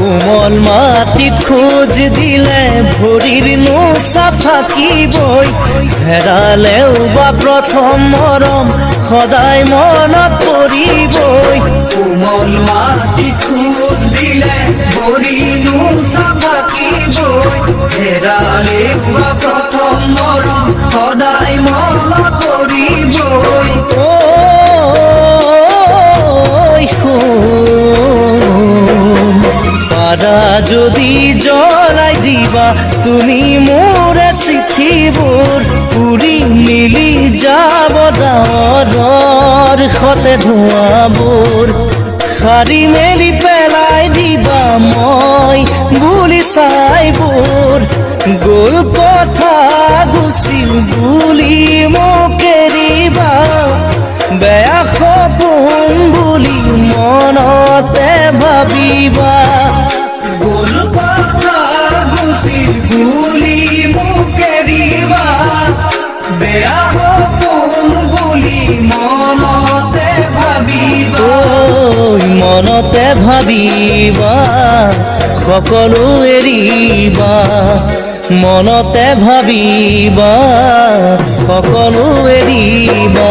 কোমল মাটিত খোজ দিলে ভৰিৰ নোচা ফাকিবই হেৰালেও বা প্ৰথম মৰম সদায় মনত পৰিবই কোমল মাটিত খোজ দিলে ভৰিৰ নোচা ফাকিবই হেৰালেও বা প্ৰথম মৰম সদায় মনত পৰিবই পাৰা যদি জ্বলাই দিবা তুমি মোৰে চিঠিবোৰ পুৰি মিলি যাব ডাৱৰৰ সতে ধোঁৱাবোৰ সাৰি মেলি পেলাই দিবা মই বুলি চাইবোৰ গ'ল কথা গুচিল বুলি মোক এৰিবা বেয়া সপোন বুলি মনতে ভাবিবা গ'ল কথা গুচিল বুলি মোক এৰিবা বেয়া সপোন বুলি মনতে ভাবিবা মনতে ভাবিবা সকলো এৰিবা মনতে ভাবিবা সকলো এৰিবা